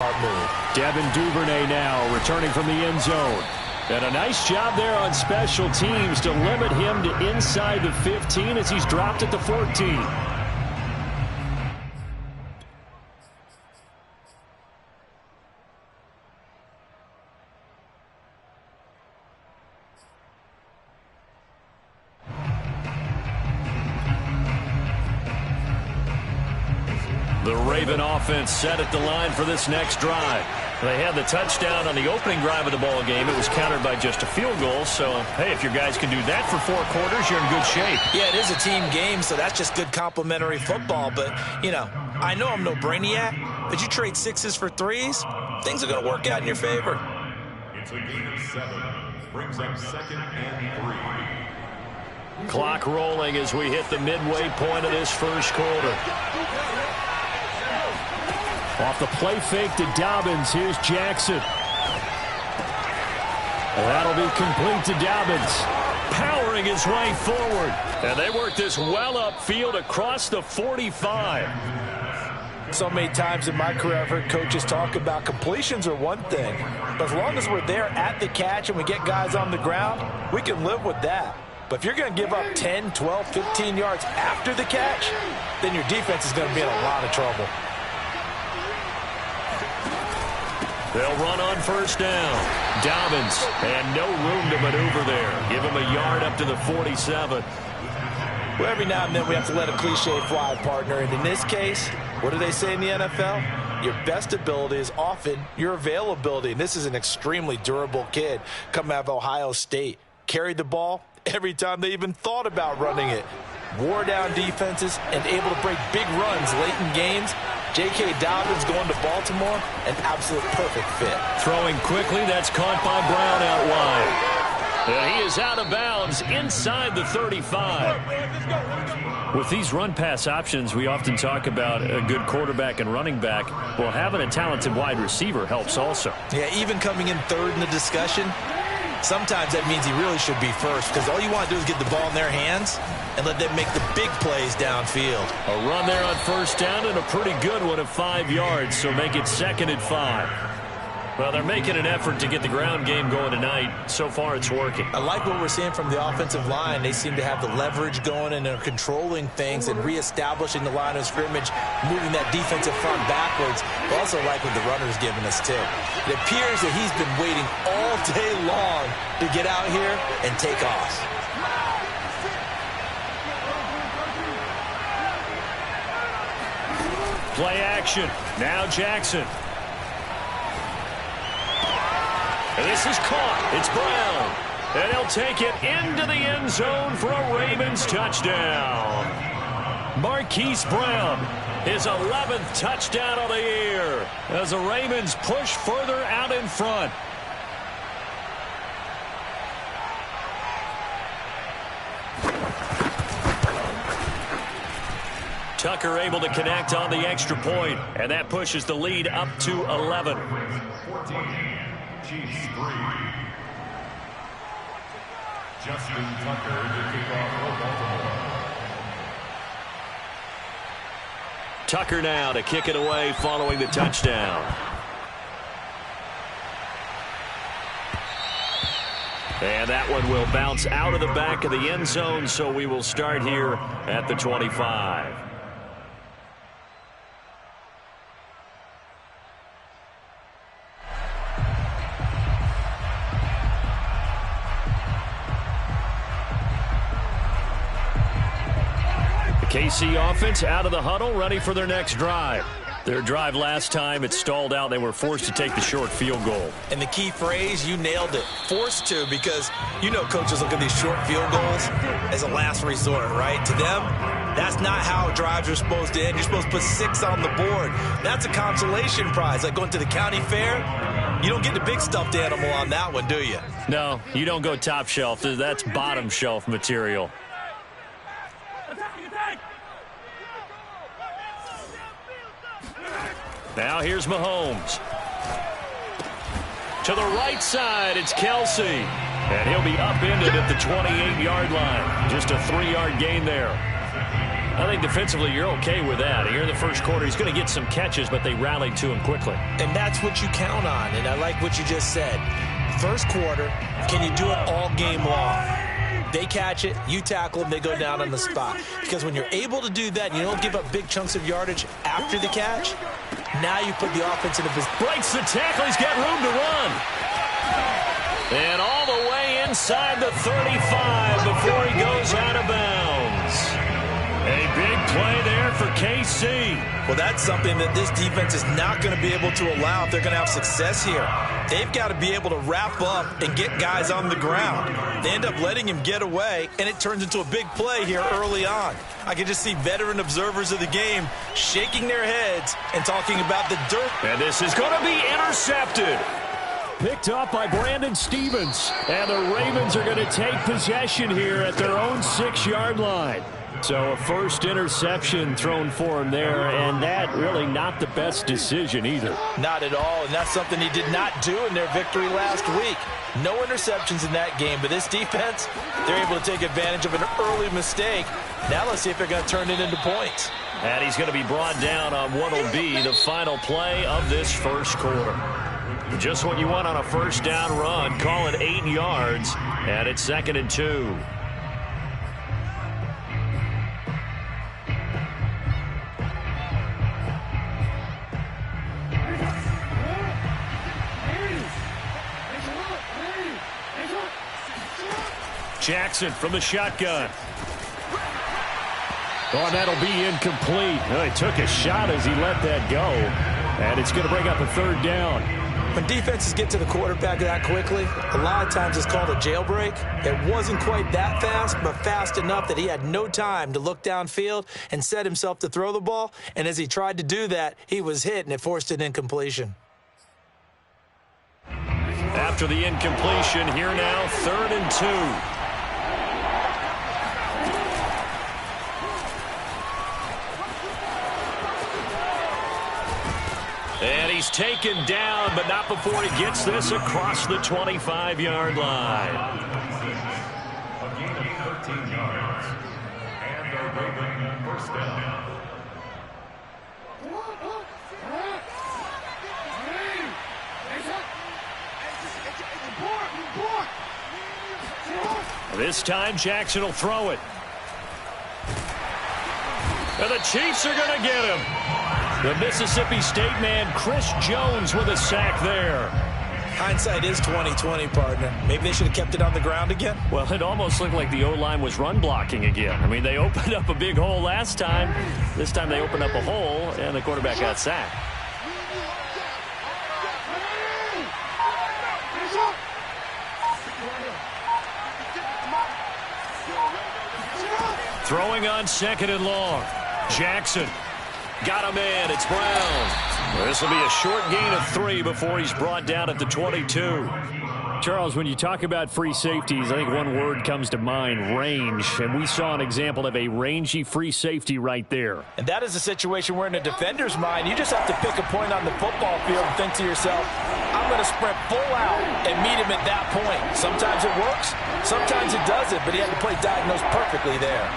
move. Devin Duvernay now returning from the end zone. And a nice job there on special teams to limit him to inside the 15 as he's dropped at the 14. The Raven offense set at the line for this next drive. They had the touchdown on the opening drive of the ball game. It was countered by just a field goal. So, hey, if your guys can do that for 4 quarters, you're in good shape. Yeah, it is a team game, so that's just good complementary football. But, you know, I know I'm no brainiac, but you trade 6s for 3s, things are going to work out in your favor. It's a gain of 7. Brings up 2nd and 3. Clock rolling as we hit the midway point of this first quarter. Off the play fake to Dobbins. Here's Jackson. That'll be complete to Dobbins. Powering his way forward. And they work this well upfield across the 45. So many times in my career I've heard coaches talk about completions are one thing. But as long as we're there at the catch and we get guys on the ground, we can live with that. But if you're going to give up 10, 12, 15 yards after the catch, then your defense is going to be in a lot of trouble. They'll run on first down. Dobbins, and no room to maneuver there. Give him a yard up to the 47. Well, every now and then we have to let a cliche fly, partner. And in this case, what do they say in the NFL? Your best ability is often your availability. And this is an extremely durable kid coming out of Ohio State. Carried the ball every time they even thought about running it. Wore down defenses and able to break big runs late in games. J.K. Dobbins going to Baltimore, an absolute perfect fit. Throwing quickly, that's caught by Brown out wide. And he is out of bounds inside the 35. With these run-pass options, we often talk about a good quarterback and running back. Well, having a talented wide receiver helps also. Yeah, even coming in third in the discussion, sometimes that means he really should be first because all you want to do is get the ball in their hands and let them make the big plays downfield. A run there on first down and a pretty good one of 5 yards, so make it 2nd and 5. Well, they're making an effort to get the ground game going tonight. So far, it's working. I like what we're seeing from the offensive line. They seem to have the leverage going and are controlling things and reestablishing the line of scrimmage, moving that defensive front backwards. I also like what the runner's giving us, too. It appears that he's been waiting all day long to get out here and take off. Play action. Now Jackson. And this is caught. It's Brown. And he'll take it into the end zone for a Ravens touchdown. Marquise Brown, his 11th touchdown of the year as the Ravens push further out in front. Tucker able to connect on the extra point, and that pushes the lead up to 11. 14, Chiefs 3. Justin Tucker to kick off for Baltimore. Tucker now to kick it away following the touchdown. And that one will bounce out of the back of the end zone, so we will start here at the 25. KC offense out of the huddle, ready for their next drive. Their drive last time, it stalled out. They were forced to take the short field goal. And the key phrase, you nailed it, forced to, because you know coaches look at these short field goals as a last resort, right? To them, that's not how drives are supposed to end. You're supposed to put 6 on the board. That's a consolation prize. Like going to the county fair, you don't get the big stuffed animal on that one, do you? No, you don't go top shelf. That's bottom shelf material. Now here's Mahomes. To the right side, it's Kelsey. And he'll be upended at the 28-yard line. Just a 3-yard gain there. I think defensively you're okay with that. Here in the first quarter, he's going to get some catches, but they rallied to him quickly. And that's what you count on, and I like what you just said. First quarter, can you do it all game long? They catch it, you tackle them, they go down on the spot. Because when you're able to do that, you don't give up big chunks of yardage after the catch, now you put the offense in a position. Breaks the tackle, he's got room to run. And all the way inside the 35 before he goes out of bounds. A big play there for KC. Well, that's something that this defense is not going to be able to allow if they're going to have success here. They've got to be able to wrap up and get guys on the ground. They end up letting him get away, and it turns into a big play here early on. I can just see veteran observers of the game shaking their heads and talking about the dirt. And this is going to be intercepted. Picked up by Brandon Stephens. And the Ravens are going to take possession here at their own 6-yard line. So a first interception thrown for him there, and that really not the best decision either. Not at all, and that's something he did not do in their victory last week. No interceptions in that game, but this defense, they're able to take advantage of an early mistake. Now let's see if they're going to turn it into points. And he's going to be brought down on what will be the final play of this first quarter. Just what you want on a first down run. Call it 8 yards, and it's 2nd and 2. Jackson from the shotgun. Oh, that'll be incomplete. Oh, he took a shot as he let that go. And it's going to bring up a 3rd down. When defenses get to the quarterback that quickly, a lot of times it's called a jailbreak. It wasn't quite that fast, but fast enough that he had no time to look downfield and set himself to throw the ball. And as he tried to do that, he was hit, and it forced an incompletion. After the incompletion, here now, 3rd and 2. And he's taken down, but not before he gets this across the 25-yard line. A gain of 13 yards. And a Raven first down. This time, Jackson will throw it. And the Chiefs are going to get him. The Mississippi State man, Chris Jones, with a sack there. Hindsight is 20/20, partner. Maybe they should have kept it on the ground again. Well, it almost looked like the O-line was run blocking again. I mean, they opened up a big hole last time. This time they opened up a hole, and the quarterback got sacked. Throwing on 2nd and long. Jackson. Got a man. It's Brown. This will be a short gain of 3 before he's brought down at the 22. Charles, when you talk about free safeties, I think one word comes to mind, range. And we saw an example of a rangy free safety right there. And that is a situation where in a defender's mind, you just have to pick a point on the football field and think to yourself, I'm going to sprint full out and meet him at that point. Sometimes it works, sometimes it doesn't, but he had to play diagnose perfectly there.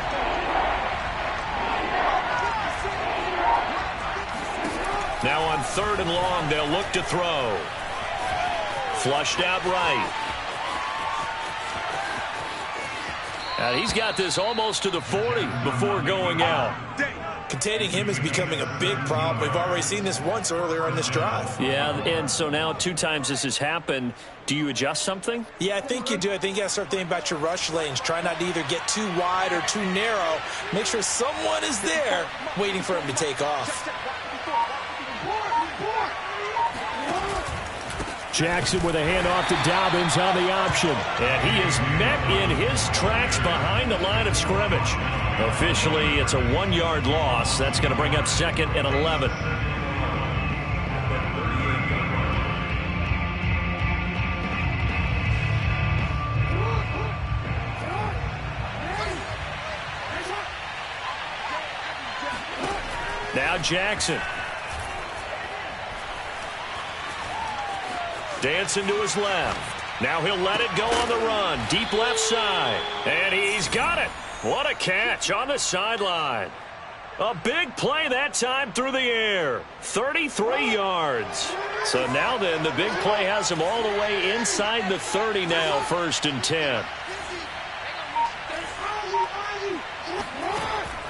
Now on 3rd and long, they'll look to throw. Flushed out right. And he's got this almost to the 40 before going out. Containing him is becoming a big problem. We've already seen this once earlier on this drive. Yeah, and so now 2 times this has happened. Do you adjust something? Yeah, I think you do. I think you got to start thinking about your rush lanes. Try not to either get too wide or too narrow. Make sure someone is there waiting for him to take off. Jackson with a handoff to Dobbins on the option. And he is met in his tracks behind the line of scrimmage. Officially, it's a 1-yard loss. That's going to bring up 2nd and 11. Now Jackson. Dancing to his left. Now he'll let it go on the run. Deep left side. And he's got it. What a catch on the sideline. A big play that time through the air. 33 yards. So now then, the big play has him all the way inside the 30 now, 1st and 10.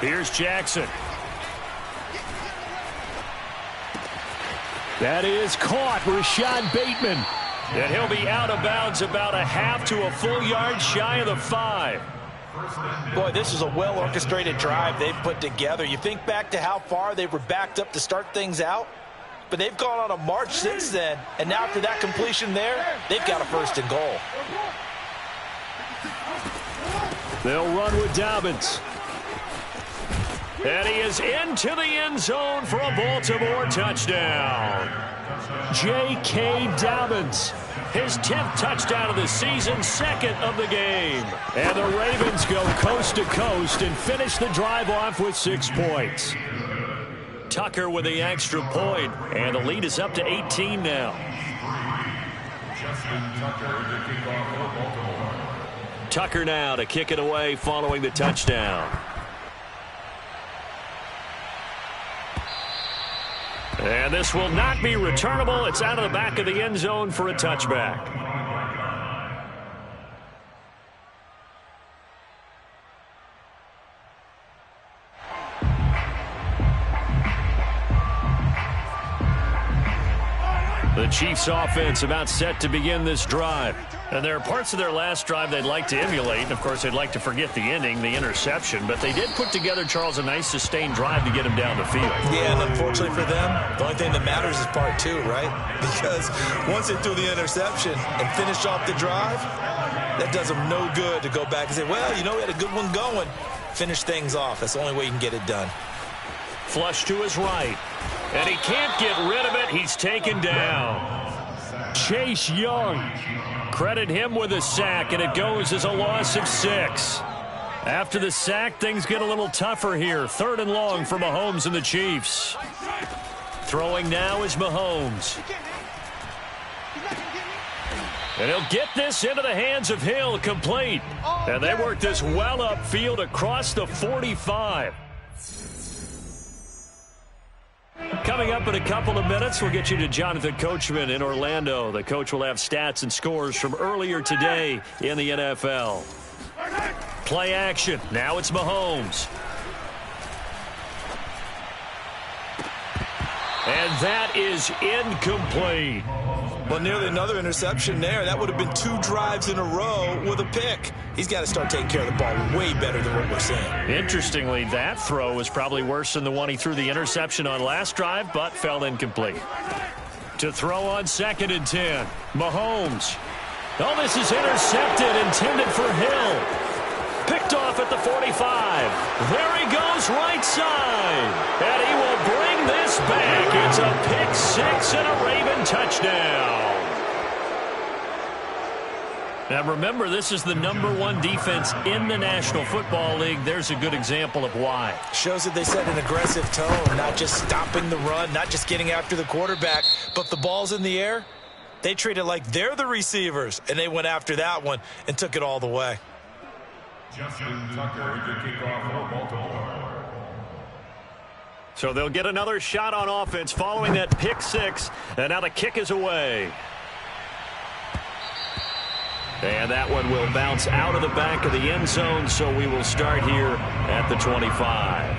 Here's Jackson. That is caught, Rashad Bateman. And he'll be out of bounds about a half to a full yard shy of the 5. Boy, this is a well-orchestrated drive they've put together. You think back to how far they were backed up to start things out, but they've gone on a march since then, and now after that completion there, they've got a 1st and goal. They'll run with Dobbins. And he is into the end zone for a Baltimore touchdown. J.K. Dobbins, his 10th touchdown of the season, 2nd of the game. And the Ravens go coast to coast and finish the drive off with 6 points. Tucker with the extra point, and the lead is up to 18 now. Tucker now to kick it away following the touchdown. And this will not be returnable. It's out of the back of the end zone for a touchback. The Chiefs offense about set to begin this drive. And there are parts of their last drive they'd like to emulate. And, of course, they'd like to forget the ending, the interception. But they did put together, Charles, a nice sustained drive to get him down the field. Yeah, and unfortunately for them, the only thing that matters is part 2, right? Because once they threw the interception and finished off the drive, that does them no good to go back and say, well, you know, we had a good one going. Finish things off. That's the only way you can get it done. Flush to his right. And he can't get rid of it. He's taken down. Chase Young. Credit him with a sack, and it goes as a loss of 6. After the sack, things get a little tougher here. 3rd and long for Mahomes and the Chiefs. Throwing now is Mahomes. And he'll get this into the hands of Hill, complete. And they work this well upfield across the 45. Coming up in a couple of minutes, we'll get you to Jonathan Coachman in Orlando. The coach will have stats and scores from earlier today in the NFL. Play action. Now it's Mahomes. And that is incomplete. Well, nearly another interception there. That would have been 2 drives in a row with a pick. He's got to start taking care of the ball way better than what we're seeing. Interestingly, that throw was probably worse than the one he threw the interception on last drive, but fell incomplete. To throw on 2nd and 10. Mahomes. Oh, this is intercepted, intended for Hill. Picked off at the 45. There he goes, right side. And he will bring this back. It's a pick 6 and a Raven touchdown. Now remember, this is the #1 defense in the National Football League. There's a good example of why. Shows that they set an aggressive tone, not just stopping the run, not just getting after the quarterback, but the ball's in the air. They treat it like they're the receivers, and they went after that one and took it all the way. Justin Tucker to kick off for Baltimore. So they'll get another shot on offense following that pick 6, and now the kick is away. And that one will bounce out of the back of the end zone, so we will start here at the 25.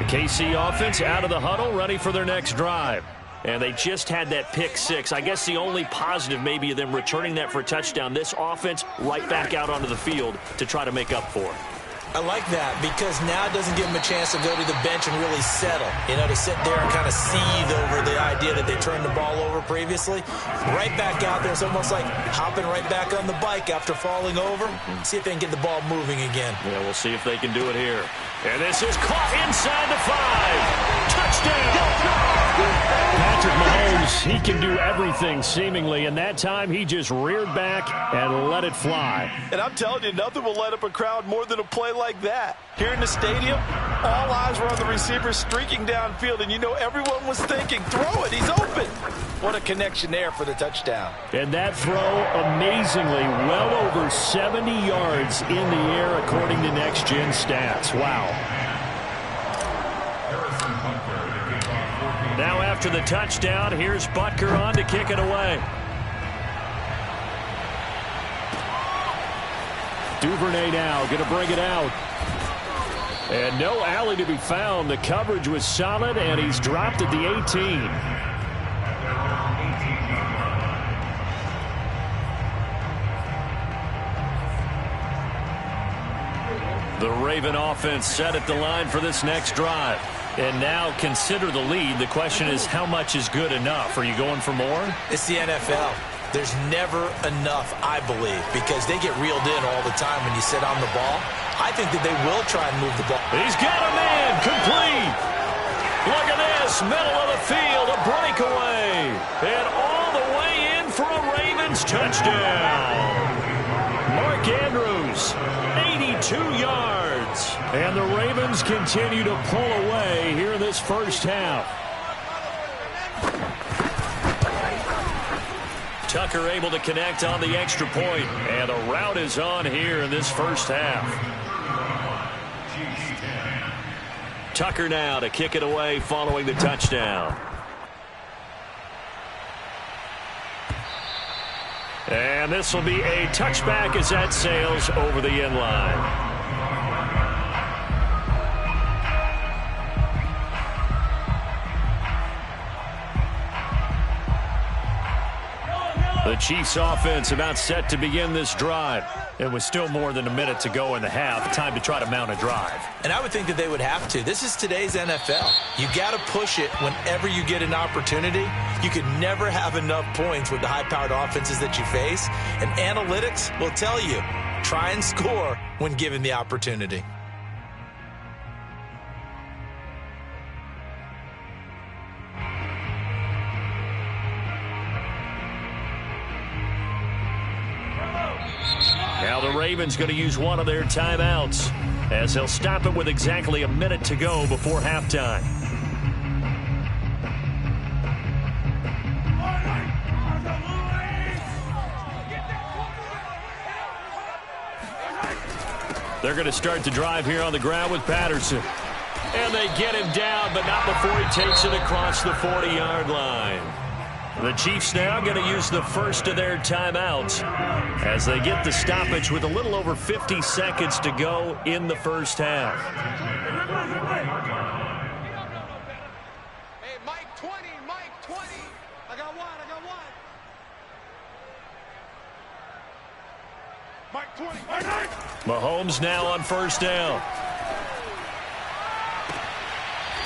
The KC offense out of the huddle, ready for their next drive. And they just had that pick 6. I guess the only positive maybe of them returning that for a touchdown. This offense right back out onto the field to try to make up for it. I like that because now it doesn't give them a chance to go to the bench and really settle. You know, to sit there and kind of seethe over the idea that they turned the ball over previously. Right back out there. It's almost like hopping right back on the bike after falling over. See if they can get the ball moving again. Yeah, we'll see if they can do it here. And this is caught inside the 5. touchdown. Patrick Mahomes, he can do everything seemingly, and that time he just reared back and let it fly. And I'm telling you, nothing will light up a crowd more than a play like that. Here in the stadium, all eyes were on the receiver streaking downfield, and you know everyone was thinking, throw it, he's open. What a connection there for the touchdown. And that throw, amazingly, well over 70 yards in the air according to Next Gen Stats. Wow. Now after the touchdown, here's Butker on to kick it away. Duvernay now going to bring it out. And no alley to be found. The coverage was solid, and he's dropped at the 18. The Raven offense set at the line for this next drive. And now consider the lead. The question is, how much is good enough? Are you going for more? It's the NFL. There's never enough, I believe, because they get reeled in all the time when you sit on the ball. I think that they will try and move the ball. He's got a man, complete. Look at this, middle of the field, a breakaway. And all the way in for a Ravens touchdown. Mark Andrews, 82 yards. And the Ravens continue to pull away here in this first half. Tucker able to connect on the extra point. And the route is on here in this first half. Tucker now to kick it away following the touchdown. And this will be a touchback as that sails over the end line. The Chiefs offense about set to begin this drive. And with still more than a minute to go in the half, time to try to mount a drive. And I would think that they would have to. This is today's NFL. You got to push it whenever you get an opportunity. You can never have enough points with the high-powered offenses that you face. And analytics will tell you, try and score when given the opportunity. Now the Ravens going to use one of their timeouts as they'll stop it with exactly a minute to go before halftime. They're going to start the drive here on the ground with Patterson. And they get him down, but not before he takes it across the 40-yard line. The Chiefs now going to use the first of their timeouts as they get the stoppage with a little over 50 seconds to go in the first half. Hey, Mike 20, Mike 20. I got one. Mike 20, Mike. Mahomes now on first down.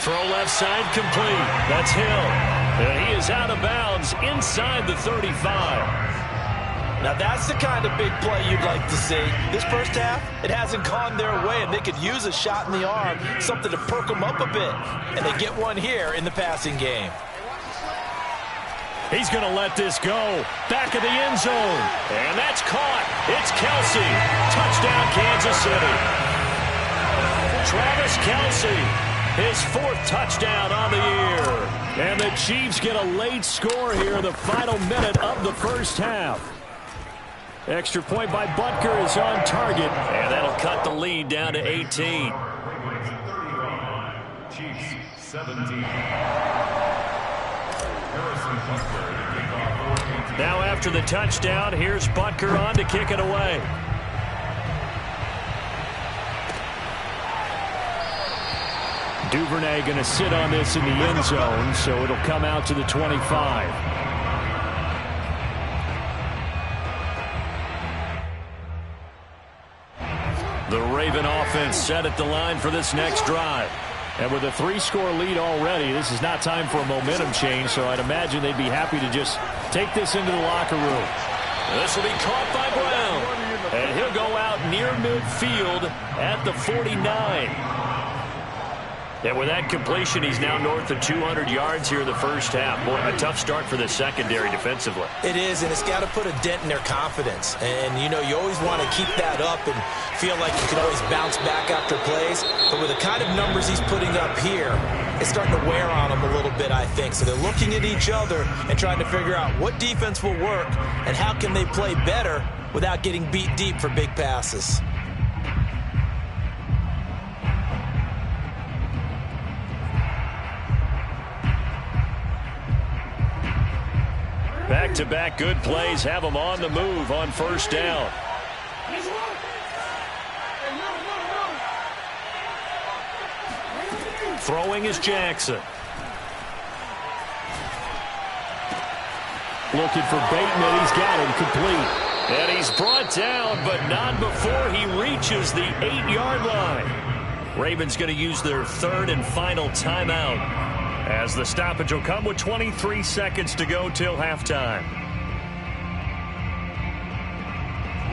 Throw left side complete. That's Hill. And he is out of bounds inside the 35. Now that's the kind of big play you'd like to see. This first half, it hasn't gone their way, and they could use a shot in the arm, something to perk them up a bit. And they get one here in the passing game. He's going to let this go. Back of the end zone. And that's caught. It's Kelce. Touchdown, Kansas City. Travis Kelce. His fourth touchdown on the year. And the Chiefs get a late score here in the final minute of the first half. Extra point by Butker is on target. And that'll cut the lead down to 18. Chiefs 17. Now after the touchdown, here's Butker on to kick it away. Duvernay going to sit on this in the end zone, so it'll come out to the 25. The Raven offense set at the line for this next drive. And with a 3-score lead already, this is not time for a momentum change, so I'd imagine they'd be happy to just take this into the locker room. This will be caught by Brown, and he'll go out near midfield at the 49. And with that completion, he's now north of 200 yards here in the first half. Boy, a tough start for the secondary defensively. It is, and it's got to put a dent in their confidence. And, you know, you always want to keep that up and feel like you can always bounce back after plays. But with the kind of numbers he's putting up here, it's starting to wear on them a little bit, I think. So they're looking at each other and trying to figure out what defense will work and how can they play better without getting beat deep for big passes. Back-to-back good plays have them on the move on first down. Throwing is Jackson. Looking for Bateman. He's got him complete. And he's brought down, but not before he reaches the 8-yard line. Ravens going to use their third and final timeout, as the stoppage will come with 23 seconds to go till halftime.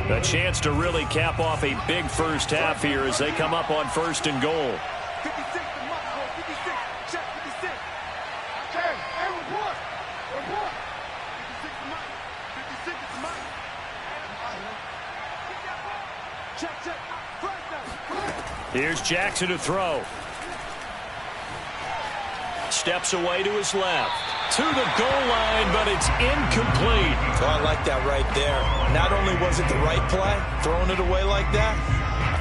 A chance to really cap off a big first half here as they come up on first and goal. 56 to Mike, 56. Check 56. Okay, hey, report. 56 to Mike. 56 to Mike. Check. First down. Here's Jackson to throw. Steps away to his left. To the goal line, but it's incomplete. Oh, I like that right there. Not only was it the right play, throwing it away like that,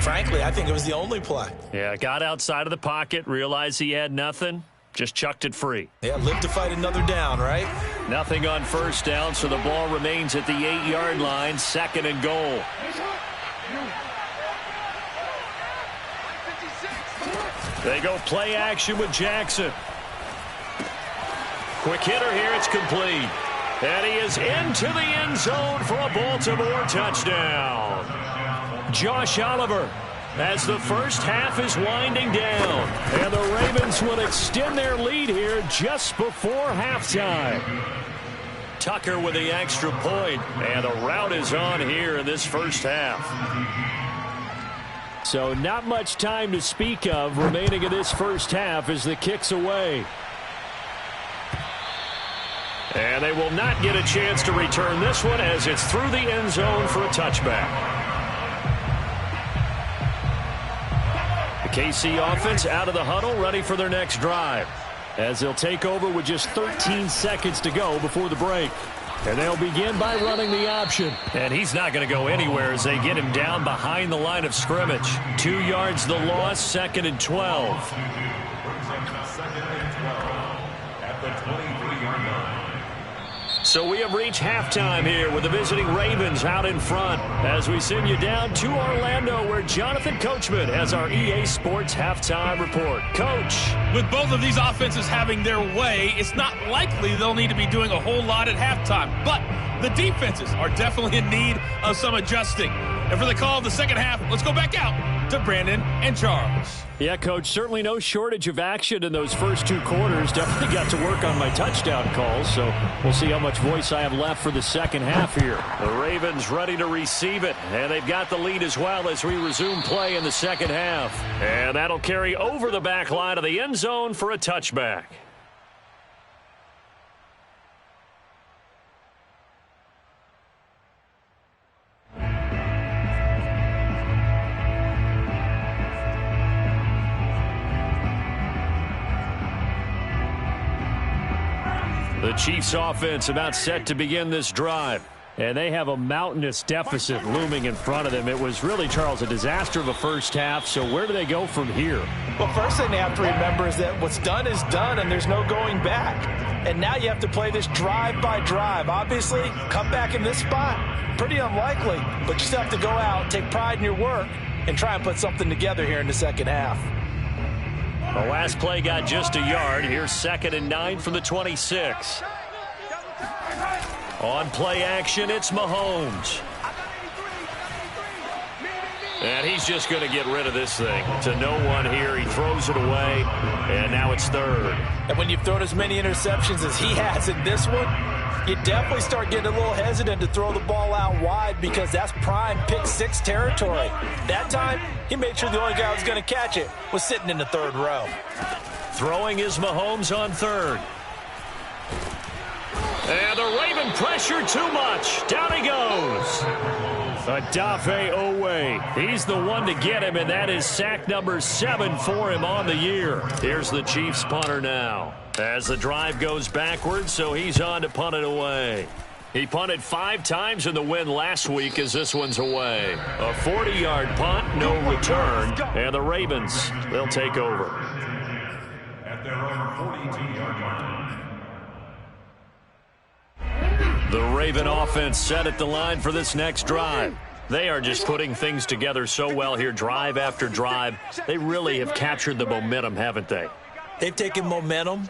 frankly, I think it was the only play. Yeah, got outside of the pocket, realized he had nothing, just chucked it free. Yeah, live to fight another down, right? Nothing on first down, so the ball remains at the 8-yard line, second and goal. They go play action with Jackson. Quick hitter here, it's complete. And he is into the end zone for a Baltimore touchdown. Josh Oliver, as the first half is winding down. And the Ravens will extend their lead here just before halftime. Tucker with the extra point, and the route is on here in this first half. So not much time to speak of remaining in this first half as the kick's away. And they will not get a chance to return this one as it's through the end zone for a touchback. The KC offense out of the huddle, ready for their next drive, as they'll take over with just 13 seconds to go before the break. And they'll begin by running the option. And he's not going to go anywhere as they get him down behind the line of scrimmage. 2 yards the loss, second and 12. At the 23-yard line. So we have reached halftime here with the visiting Ravens out in front as we send you down to Orlando where Jonathan Coachman has our EA Sports halftime report. Coach. With both of these offenses having their way, it's not likely they'll need to be doing a whole lot at halftime. But the defenses are definitely in need of some adjusting. And for the call of the second half, let's go back out to Brandon and Charles. Yeah, Coach, certainly no shortage of action in those first 2 quarters. Definitely got to work on my touchdown calls, so we'll see how much voice I have left for the second half here. The Ravens ready to receive it, and they've got the lead as well as we resume play in the second half. And that'll carry over the back line of the end zone for a touchback. The Chiefs offense about set to begin this drive. And they have a mountainous deficit looming in front of them. It was really, Charles, a disaster of a first half. So where do they go from here? Well, first thing they have to remember is that what's done is done and there's no going back. And now you have to play this drive by drive. Obviously, come back in this spot, pretty unlikely. But you still have to go out, take pride in your work, and try and put something together here in the second half. The last play got just a yard. Here's second and 9 from the 26. On play action, it's Mahomes. And he's just going to get rid of this thing. To no one here. He throws it away, and now it's third. And when you've thrown as many interceptions as he has in this one, You definitely start getting a little hesitant to throw the ball out wide because that's prime pick six territory. That time, he made sure the only guy who was going to catch it was sitting in the third row. Throwing is Mahomes on third. And the Raven pressure too much. Down he goes. Odafe Oweh. He's the one to get him, and that is sack number 7 for him on the year. Here's the Chiefs punter now. As the drive goes backwards, so he's on to punt it away. He punted 5 times in the win last week as this one's away. A 40-yard punt, no return, and the Ravens, they'll take over. At their own 42-yard line. The Raven offense set at the line for this next drive. They are just putting things together so well here, drive after drive. They really have captured the momentum, haven't they? They've taken momentum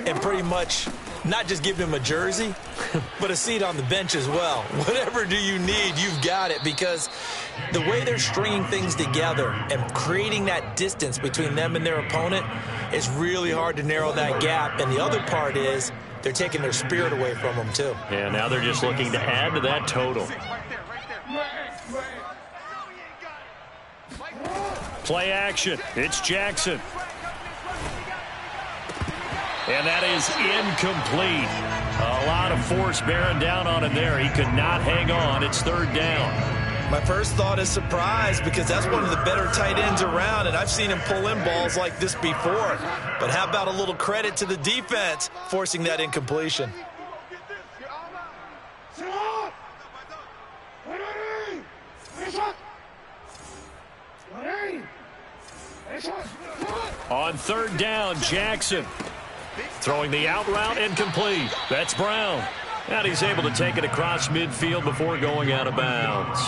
and pretty much not just given him a jersey, but a seat on the bench as well. Whatever do you need, you've got it, because the way they're stringing things together and creating that distance between them and their opponent, it's really hard to narrow that gap. And the other part is they're taking their spirit away from them, too. And now they're just looking to add to that total. Play action. It's Jackson. And that is incomplete. A lot of force bearing down on him there. He could not hang on. It's third down. My first thought is surprise, because that's one of the better tight ends around, and I've seen him pull in balls like this before. But how about a little credit to the defense forcing that incompletion? On third down, Jackson. Throwing the out route, incomplete. That's Brown. And he's able to take it across midfield before going out of bounds.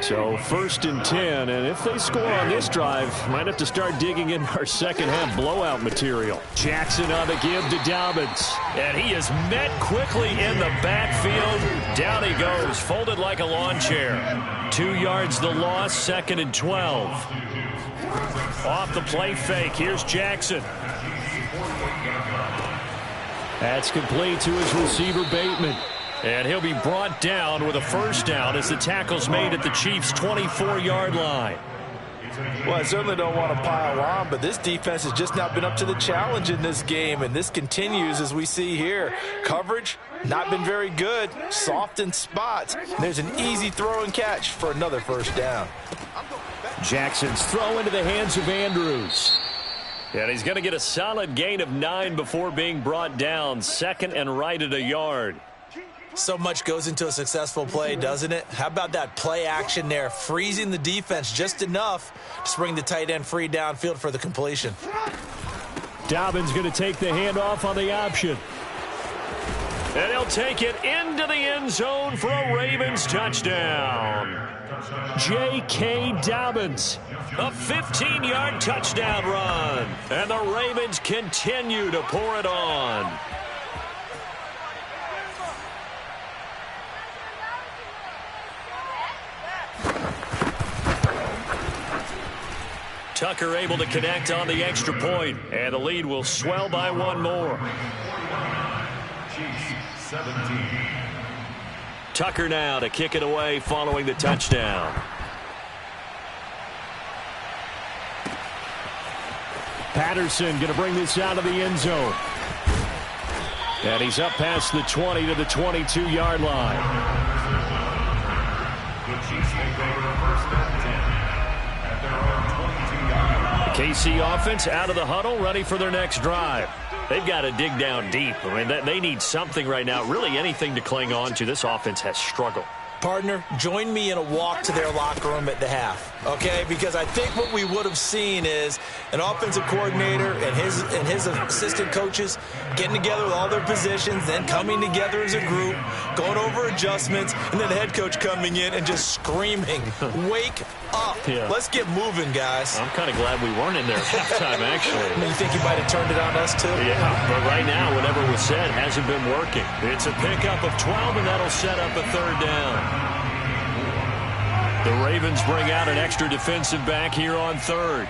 So 1st and 10, and if they score on this drive, might have to start digging in our second half blowout material. Jackson on the give to Dobbins. And he is met quickly in the backfield. Down he goes, folded like a lawn chair. 2 yards the loss, 2nd and 12. Off the play fake, here's Jackson. That's complete to his receiver, Bateman. And he'll be brought down with a first down as the tackle's made at the Chiefs' 24-yard line. Well, I certainly don't want to pile on, but this defense has just not been up to the challenge in this game, and this continues as we see here. Coverage, not been very good, soft in spots. There's an easy throw and catch for another first down. Jackson's throw into the hands of Andrews. And he's going to get a solid gain of 9 before being brought down. 2nd and right at a yard. So much goes into a successful play, doesn't it? How about that play action there, freezing the defense just enough to spring the tight end free downfield for the completion. Dobbins going to take the handoff on the option. And he'll take it into the end zone for a Ravens touchdown. J.K. Dobbins, a 15-yard touchdown run. And the Ravens continue to pour it on. Tucker able to connect on the extra point, and the lead will swell by 1 more. Chiefs 17. Tucker now to kick it away following the touchdown. Patterson going to bring this out of the end zone. And he's up past the 20 to the 22-yard line. The Chiefs take over first and 10 at their own 22-yard line. The KC offense out of the huddle, ready for their next drive. They've got to dig down deep. I mean, they need something right now, really anything to cling on to. This offense has struggled. Partner, join me in a walk to their locker room at the half, okay? Because I think what we would have seen is an offensive coordinator and his assistant coaches getting together with all their positions, then coming together as a group, going over adjustments, and then the head coach coming in and just screaming, wake up. Yeah. Let's get moving, guys. I'm kind of glad we weren't in there at halftime, actually. I mean, you think he might have turned it on us, too? Yeah, but right now, whatever was said hasn't been working. It's a pickup of 12, and that'll set up a third down. The Ravens bring out an extra defensive back here on third.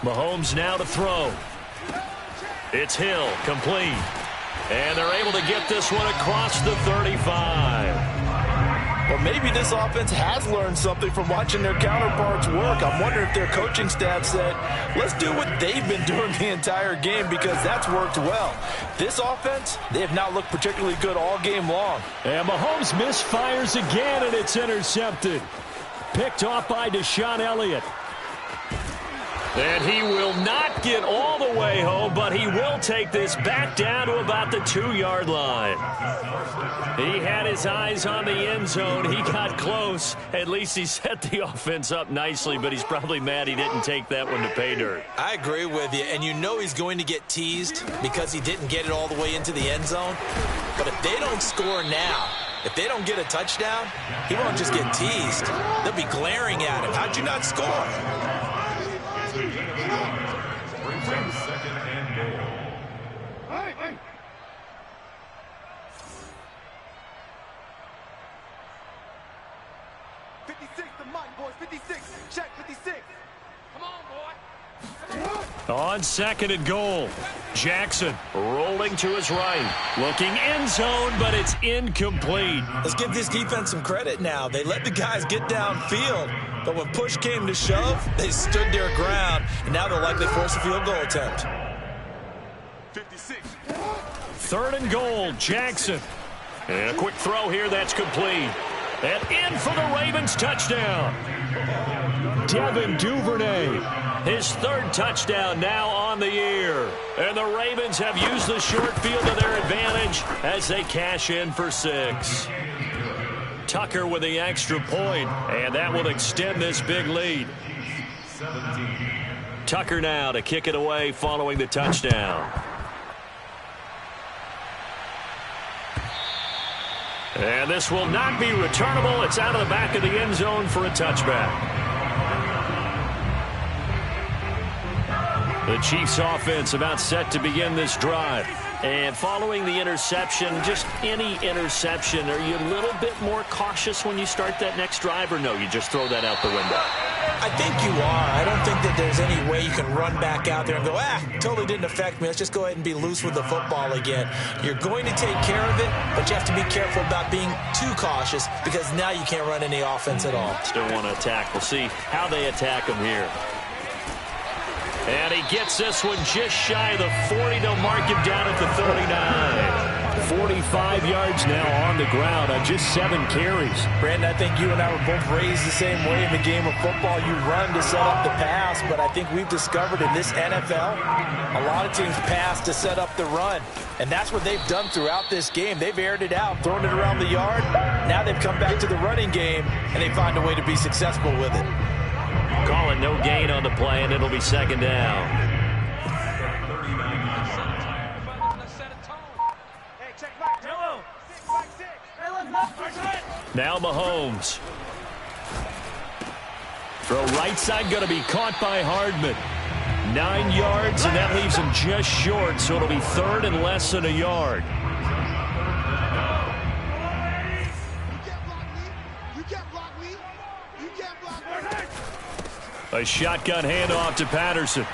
Mahomes now to throw. It's Hill, complete. And they're able to get this one across the 35. Well, maybe this offense has learned something from watching their counterparts work. I'm wondering if their coaching staff said, let's do what they've been doing the entire game, because that's worked well. This offense, they have not looked particularly good all game long. And Mahomes misfires again, and it's intercepted. Picked off by Deshaun Elliott. And he will not get all the way home, but he will take this back down to about the 2-yard line. He had his eyes on the end zone. He got close. At least he set the offense up nicely, but he's probably mad he didn't take that one to pay dirt. I agree with you, and you know he's going to get teased because he didn't get it all the way into the end zone. But if they don't score now, if they don't get a touchdown, he won't just get teased. They'll be glaring at him. How'd you not score? Brings up second and goal. Hey. 56 to Mike, boys. 56. Check 56. Come on, boy. On second and goal, Jackson rolling to his right, looking end zone, but it's incomplete. Let's give this defense some credit now. They let the guys get downfield, but when push came to shove, they stood their ground, and now they'll likely force a field goal attempt. 56. Third and goal, Jackson. And a quick throw here, that's complete. And in for the Ravens touchdown. Devin Duvernay, his third touchdown now on the year. And the Ravens have used the short field to their advantage as they cash in for 6. Tucker with the extra point, and that will extend this big lead. 17. Tucker now to kick it away following the touchdown. And this will not be returnable. It's out of the back of the end zone for a touchback. The Chiefs offense about set to begin this drive. And following the interception, just any interception, are you a little bit more cautious when you start that next drive, or no, you just throw that out the window? I think you are. I don't think that there's any way you can run back out there and go, totally didn't affect me. Let's just go ahead and be loose with the football again. You're going to take care of it, but you have to be careful about being too cautious, because now you can't run any offense at all. Still want to attack. We'll see how they attack him here. And he gets this one just shy of the 40. They'll mark him down at the 39. 45 yards now on the ground on just 7 carries. Brandon, I think you and I were both raised the same way in the game of football. You run to set up the pass, but I think we've discovered in this NFL, a lot of teams pass to set up the run. And that's what they've done throughout this game. They've aired it out, thrown it around the yard. Now they've come back to the running game, and they find a way to be successful with it. Call it no gain on the play, and it'll be second down. Now Mahomes. Throw right side, going to be caught by Hardman. 9 yards, and that leaves him just short, so it'll be third and less than a yard. A shotgun handoff to Patterson.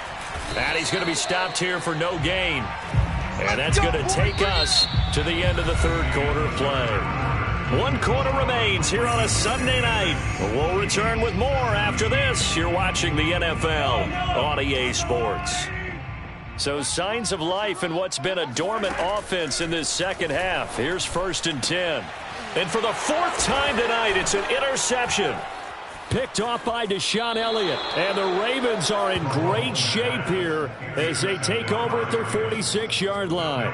And he's going to be stopped here for no gain. And that's going to take us to the end of the third quarter play. 1 quarter remains here on a Sunday night. We'll return with more after this. You're watching the NFL on EA Sports. So signs of life in what's been a dormant offense in this second half. Here's 1st and 10. And for the 4th time tonight, it's an interception. Picked off by Deshaun Elliott. And the Ravens are in great shape here as they take over at their 46-yard line.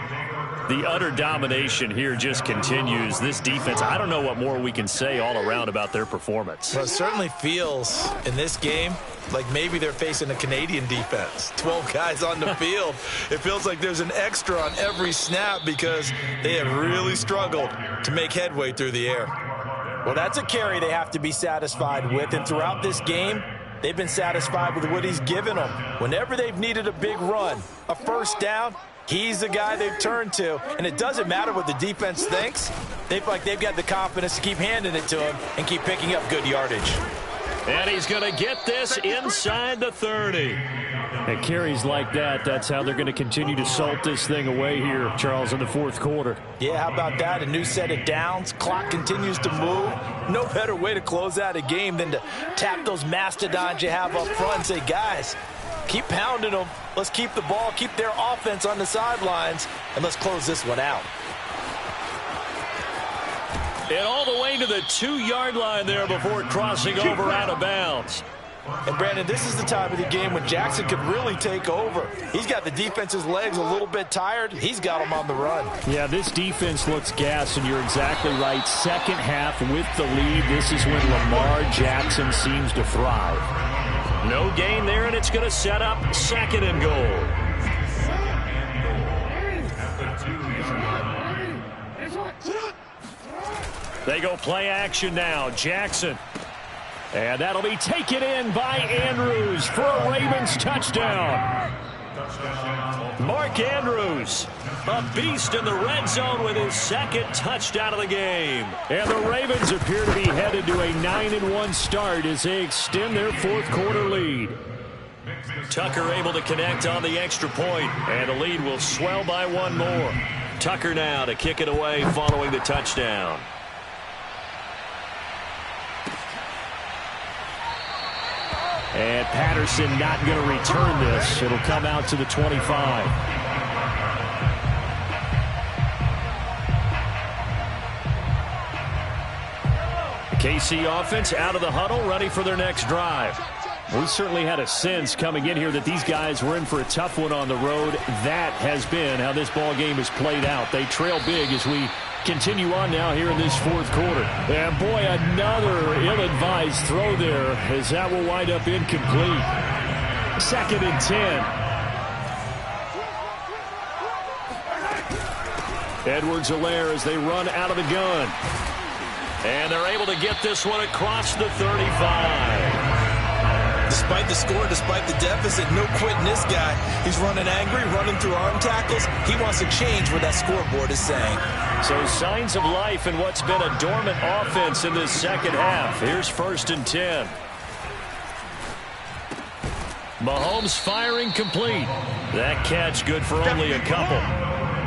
The utter domination here just continues. This defense, I don't know what more we can say all around about their performance. Well, it certainly feels in this game like maybe they're facing a Canadian defense. 12 guys on the field. It feels like there's an extra on every snap because they have really struggled to make headway through the air. Well, that's a carry they have to be satisfied with, and throughout this game, they've been satisfied with what he's given them. Whenever they've needed a big run, a first down, he's the guy they've turned to, and it doesn't matter what the defense thinks. They feel like they've got the confidence to keep handing it to him and keep picking up good yardage. And he's going to get this inside the 30. And carries like that, that's how they're going to continue to salt this thing away here, Charles, in the fourth quarter. Yeah, how about that? A new set of downs. Clock continues to move. No better way to close out a game than to tap those mastodons you have up front and say, guys, keep pounding them. Let's keep the ball, keep their offense on the sidelines, and let's close this one out. And all the way to the 2-yard line there before crossing over out of bounds. And, Brandon, this is the time of the game when Jackson could really take over. He's got the defense's legs a little bit tired. He's got them on the run. Yeah, this defense looks gassed, and you're exactly right. Second half with the lead, this is when Lamar Jackson seems to thrive. No gain there, and it's going to set up 2nd and goal. They go play action now. Jackson. And that'll be taken in by Andrews for a Ravens touchdown. Mark Andrews, a beast in the red zone with his 2nd touchdown of the game. And the Ravens appear to be headed to a 9-1 start as they extend their fourth quarter lead. Tucker able to connect on the extra point, and the lead will swell by 1 more. Tucker now to kick it away following the touchdown. And Patterson not going to return this. It'll come out to the 25. The KC offense out of the huddle, ready for their next drive. We certainly had a sense coming in here that these guys were in for a tough one on the road. That has been how this ball game has played out. They trail big as we continue on now here in this fourth quarter. And boy, another ill-advised throw there as that will wind up incomplete. 2nd and 10. Edwards-Helaire as they run out of the gun. And they're able to get this one across the 35. Despite the score, despite the deficit, no quitting this guy. He's running angry, running through arm tackles. He wants to change what that scoreboard is saying. So signs of life in what's been a dormant offense in this second half. Here's 1st and 10. Mahomes firing complete. That catch good for only a couple.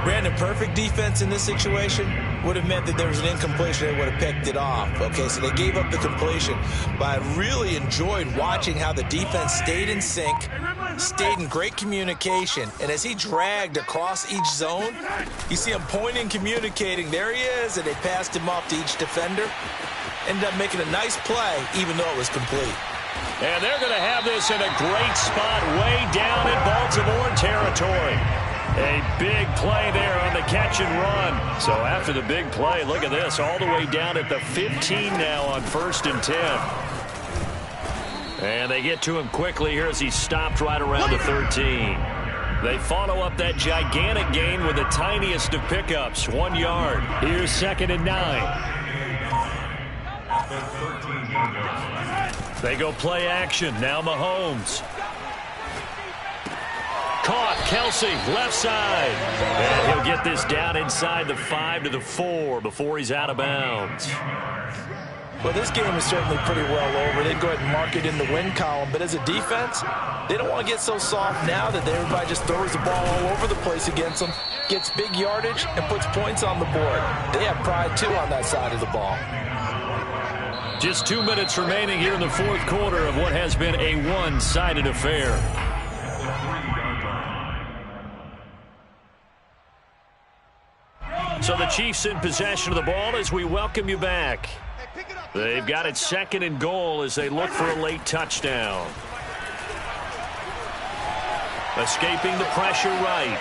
Brandon, perfect defense in this situation would have meant that there was an incompletion. They would have picked it off. Okay, so they gave up the completion. But I really enjoyed watching how the defense stayed in sync, stayed in great communication. And as he dragged across each zone, you see him pointing, communicating. There he is, and they passed him off to each defender. Ended up making a nice play, even though it was complete. And they're going to have this in a great spot way down in Baltimore territory. A big play there on the catch and run. So after the big play, look at this, all the way down at the 15 now on 1st and 10. And they get to him quickly here as he stopped right around the 13. They follow up that gigantic gain with the tiniest of pickups, 1 yard. Here's 2nd and 9. They go play action. Now Mahomes. Caught. Kelsey, left side. And he'll get this down inside the 5 to the 4 before he's out of bounds. Well, this game is certainly pretty well over. They'd go ahead and mark it in the win column. But as a defense, they don't want to get so soft now that everybody just throws the ball all over the place against them, gets big yardage, and puts points on the board. They have pride, too, on that side of the ball. Just 2 minutes remaining here in the fourth quarter of what has been a one-sided affair. So the Chiefs in possession of the ball as we welcome you back. They've got it 2nd and goal as they look for a late touchdown. Escaping the pressure right.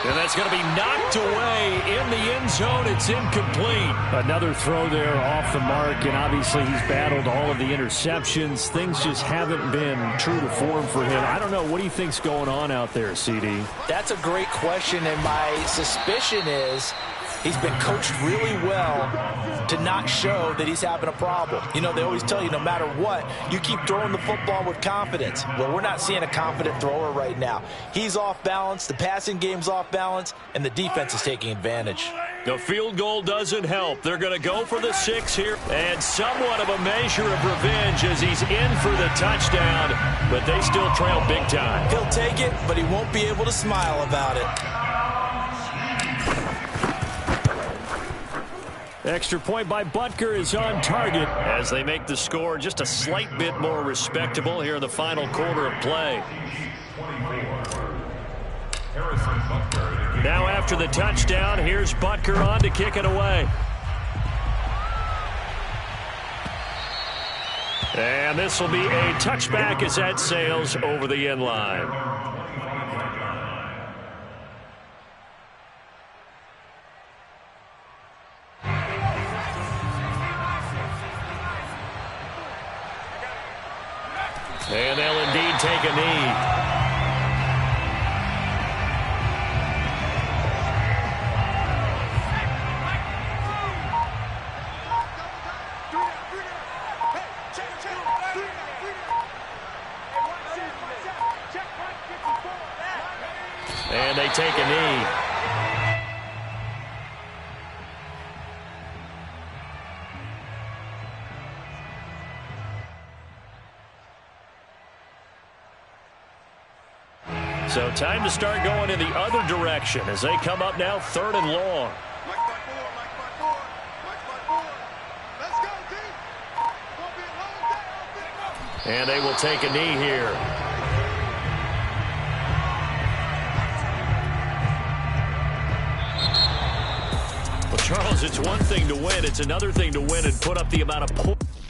And that's going to be knocked away in the end zone. It's incomplete. Another throw there off the mark, and obviously he's battled all of the interceptions. Things just haven't been true to form for him. I don't know. What do you think's going on out there, CD? That's a great question, and my suspicion is he's been coached really well to not show that he's having a problem. You know, they always tell you no matter what, you keep throwing the football with confidence. Well, we're not seeing a confident thrower right now. He's off balance, the passing game's off balance, and the defense is taking advantage. The field goal doesn't help. They're going to go for the 6 here. And somewhat of a measure of revenge as he's in for the touchdown. But they still trail big time. He'll take it, but he won't be able to smile about it. Extra point by Butker is on target as they make the score just a slight bit more respectable here in the final quarter of play. Now after the touchdown, here's Butker on to kick it away. And this will be a touchback as that sails over the end line. And they'll indeed take a knee. And they take a knee. So time to start going in the other direction as they come up now 3rd and long. And they will take a knee here. Well, Charles, it's one thing to win. It's another thing to win and put up the amount of points.